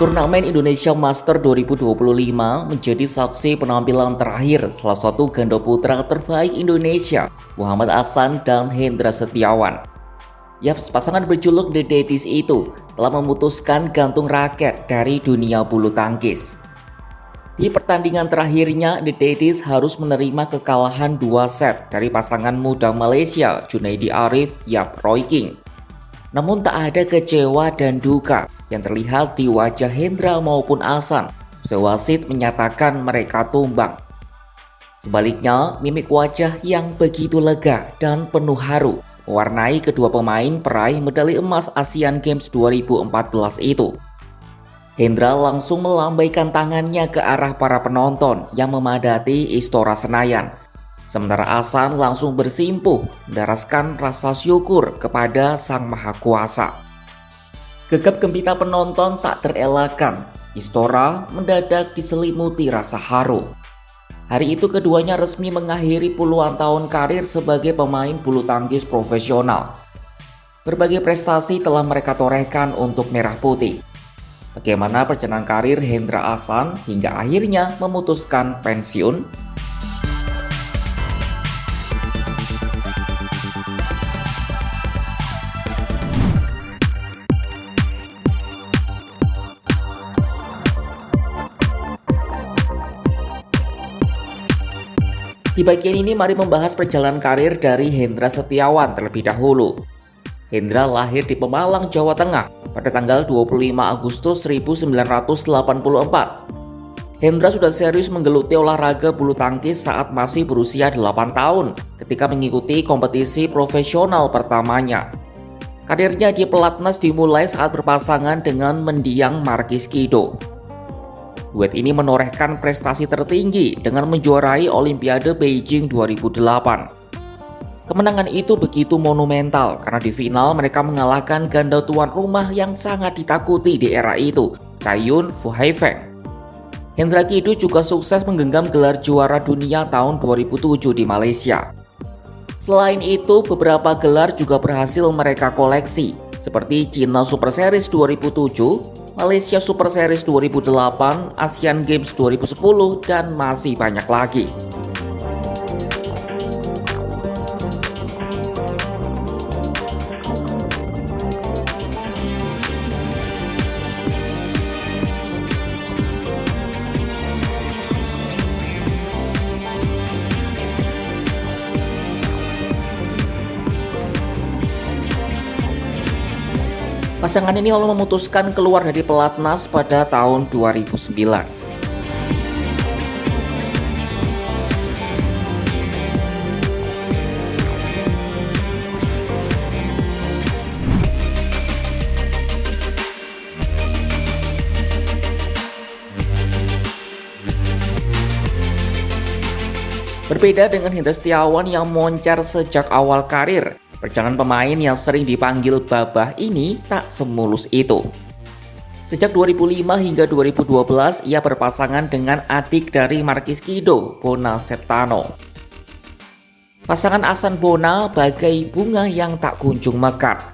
Turnamen Indonesia Master 2025 menjadi saksi penampilan terakhir salah satu ganda putra terbaik Indonesia, Muhammad Ahsan dan Hendra Setiawan. Yaps, pasangan berjuluk The Daddies itu telah memutuskan gantung raket dari dunia bulu tangkis. Di pertandingan terakhirnya, The Daddies harus menerima kekalahan 2 set dari pasangan muda Malaysia, Junaidi Arif, Yap Roy King. Namun tak ada kecewa dan duka yang terlihat di wajah Hendra maupun Ahsan. Usai wasit menyatakan mereka tumbang. Sebaliknya, mimik wajah yang begitu lega dan penuh haru mewarnai kedua pemain peraih medali emas Asian Games 2014 itu. Hendra langsung melambaikan tangannya ke arah para penonton yang memadati Istora Senayan. Sementara Ahsan langsung bersimpuh mendaraskan rasa syukur kepada Sang Maha Kuasa. Gegap gempita penonton tak terelakkan. Istora mendadak diselimuti rasa haru. Hari itu keduanya resmi mengakhiri puluhan tahun karir sebagai pemain bulu tangkis profesional. Berbagai prestasi telah mereka torehkan untuk Merah Putih. Bagaimana perjalanan karir Hendra Ahsan hingga akhirnya memutuskan pensiun? Di bagian ini mari membahas perjalanan karir dari Hendra Setiawan terlebih dahulu. Hendra lahir di Pemalang, Jawa Tengah pada tanggal 25 Agustus 1984. Hendra sudah serius menggeluti olahraga bulu tangkis saat masih berusia 8 tahun ketika mengikuti kompetisi profesional pertamanya. Karirnya di pelatnas dimulai saat berpasangan dengan mendiang Markis Kido. Duet ini menorehkan prestasi tertinggi dengan menjuarai Olimpiade Beijing 2008. Kemenangan itu begitu monumental karena di final mereka mengalahkan ganda tuan rumah yang sangat ditakuti di era itu, Chai Yun Fu Haifeng. Hendra Kido juga sukses menggenggam gelar juara dunia tahun 2007 di Malaysia. Selain itu, beberapa gelar juga berhasil mereka koleksi, seperti China Super Series 2007, Malaysia Super Series 2008, Asian Games 2010, dan masih banyak lagi. Pasangan ini lalu memutuskan keluar dari pelatnas pada tahun 2009. Berbeda dengan Hendra Setiawan yang moncar sejak awal karir, perjalanan pemain yang sering dipanggil Babah ini tak semulus itu. Sejak 2005 hingga 2012, ia berpasangan dengan adik dari Markis Kido, Bona Septano. Pasangan Ahsan Bona bagai bunga yang tak kunjung mekar.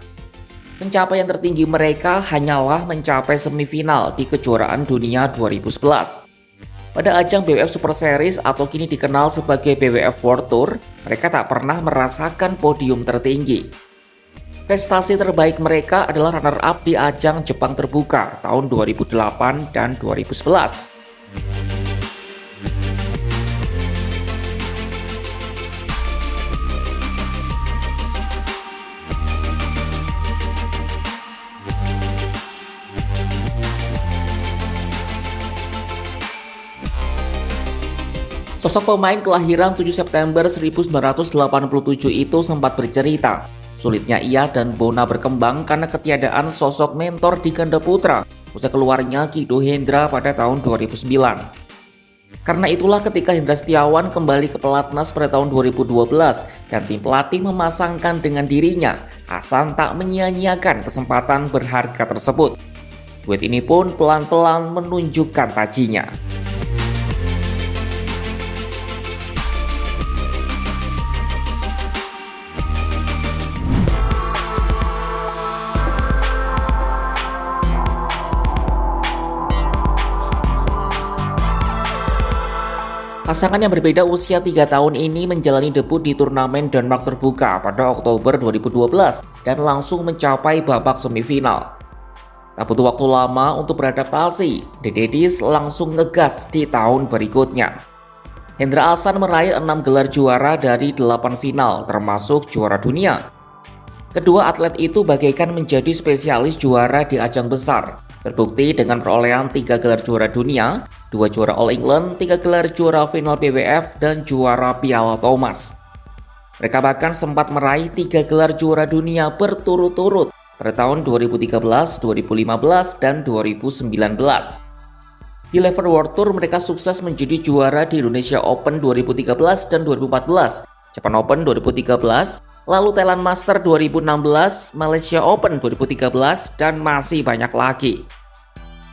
Pencapaian tertinggi mereka hanyalah mencapai semifinal di kejuaraan dunia 2011. Pada ajang BWF Super Series atau kini dikenal sebagai BWF World Tour, mereka tak pernah merasakan podium tertinggi. Prestasi terbaik mereka adalah runner-up di ajang Jepang Terbuka tahun 2008 dan 2011. Sosok pemain kelahiran 7 September 1987 itu sempat bercerita, sulitnya ia dan Bona berkembang karena ketiadaan sosok mentor di ganda putra usai keluarnya Kido Hendra pada tahun 2009. Karena itulah ketika Hendra Setiawan kembali ke pelatnas pada tahun 2012 dan tim pelatih memasangkan dengan dirinya, Ahsan tak menyia-nyiakan kesempatan berharga tersebut. Duet ini pun pelan-pelan menunjukkan tajinya. Pasangan yang berbeda usia 3 tahun ini menjalani debut di turnamen Denmark terbuka pada Oktober 2012 dan langsung mencapai babak semifinal. Tak butuh waktu lama untuk beradaptasi, The Daddies langsung ngegas di tahun berikutnya. Hendra Ahsan meraih 6 gelar juara dari 8 final, termasuk juara dunia. Kedua atlet itu bagaikan menjadi spesialis juara di ajang besar, terbukti dengan perolehan 3 gelar juara dunia, 2 juara All England, 3 gelar juara final BWF, dan juara Piala Thomas. Mereka bahkan sempat meraih 3 gelar juara dunia berturut-turut pada tahun 2013, 2015, dan 2019. Di level World Tour mereka sukses menjadi juara di Indonesia Open 2013 dan 2014, Japan Open 2013, lalu Thailand Master 2016, Malaysia Open 2013, dan masih banyak lagi.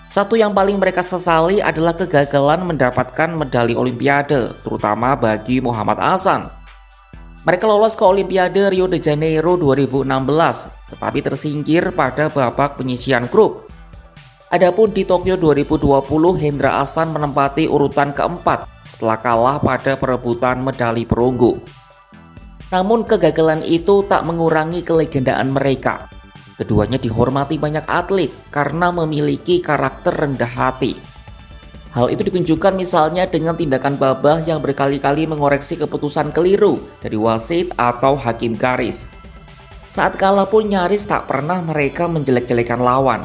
Satu yang paling mereka sesali adalah kegagalan mendapatkan medali Olimpiade, terutama bagi Muhammad Ahsan. Mereka lolos ke Olimpiade Rio de Janeiro 2016, tetapi tersingkir pada babak penyisihan grup. Adapun di Tokyo 2020, Hendra Ahsan menempati urutan keempat setelah kalah pada perebutan medali perunggu. Namun kegagalan itu tak mengurangi kelegendaan mereka. Keduanya dihormati banyak atlet karena memiliki karakter rendah hati. Hal itu ditunjukkan misalnya dengan tindakan babah yang berkali-kali mengoreksi keputusan keliru dari wasit atau hakim garis. Saat kalah pun nyaris tak pernah mereka menjelek-jelekan lawan.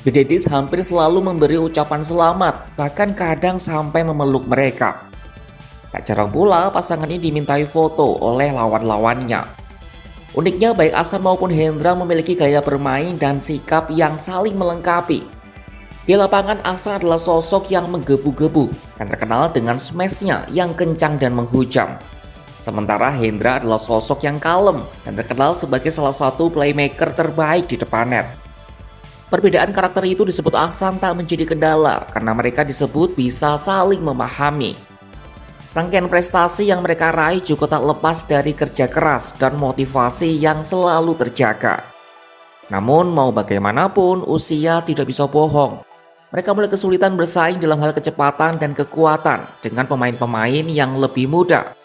The Daddies hampir selalu memberi ucapan selamat, bahkan kadang sampai memeluk mereka. Tak jarang pula pasangan ini dimintai foto oleh lawan-lawannya. Uniknya baik Ahsan maupun Hendra memiliki gaya bermain dan sikap yang saling melengkapi. Di lapangan Ahsan adalah sosok yang menggebu-gebu dan terkenal dengan smashnya yang kencang dan menghujam. Sementara Hendra adalah sosok yang kalem dan terkenal sebagai salah satu playmaker terbaik di depan net. Perbedaan karakter itu disebut Ahsan tak menjadi kendala karena mereka disebut bisa saling memahami. Rangkaian prestasi yang mereka raih juga tak lepas dari kerja keras dan motivasi yang selalu terjaga. Namun mau bagaimanapun usia tidak bisa bohong. Mereka mulai kesulitan bersaing dalam hal kecepatan dan kekuatan dengan pemain-pemain yang lebih muda.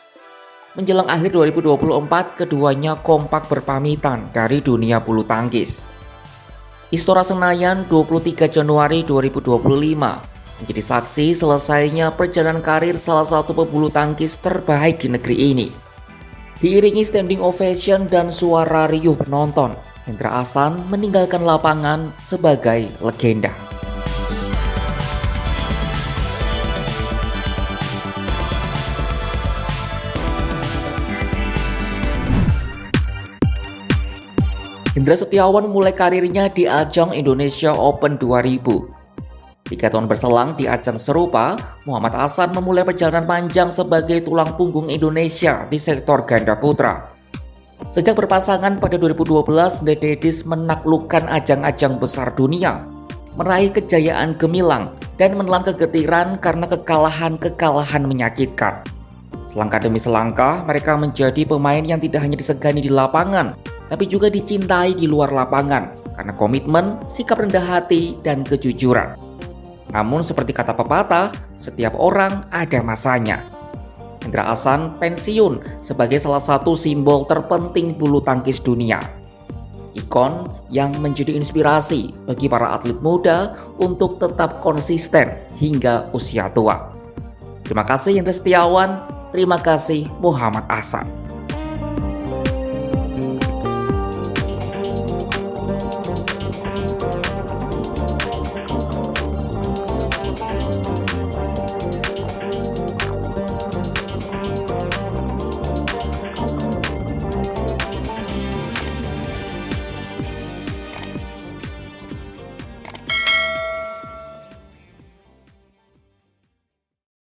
Menjelang akhir 2024, keduanya kompak berpamitan dari dunia bulu tangkis. Istora Senayan 23 Januari 2025 menjadi saksi selesainya perjalanan karir salah satu pebulu tangkis terbaik di negeri ini. Diiringi standing ovation dan suara riuh penonton, Hendra Ahsan meninggalkan lapangan sebagai legenda. Hendra Setiawan mulai karirnya di ajang Indonesia Open 2000. 3 tahun berselang di ajang serupa, Muhammad Ahsan memulai perjalanan panjang sebagai tulang punggung Indonesia di sektor ganda putra. Sejak berpasangan pada 2012, The Daddies menaklukkan ajang-ajang besar dunia, meraih kejayaan gemilang, dan menelan kegetiran karena kekalahan-kekalahan menyakitkan. Selangkah demi selangkah, mereka menjadi pemain yang tidak hanya disegani di lapangan, tapi juga dicintai di luar lapangan karena komitmen, sikap rendah hati, dan kejujuran. Namun seperti kata pepatah, setiap orang ada masanya. Hendra Ahsan pensiun sebagai salah satu simbol terpenting bulu tangkis dunia. Ikon yang menjadi inspirasi bagi para atlet muda untuk tetap konsisten hingga usia tua. Terima kasih Hendra Setiawan, terima kasih Muhammad Ahsan.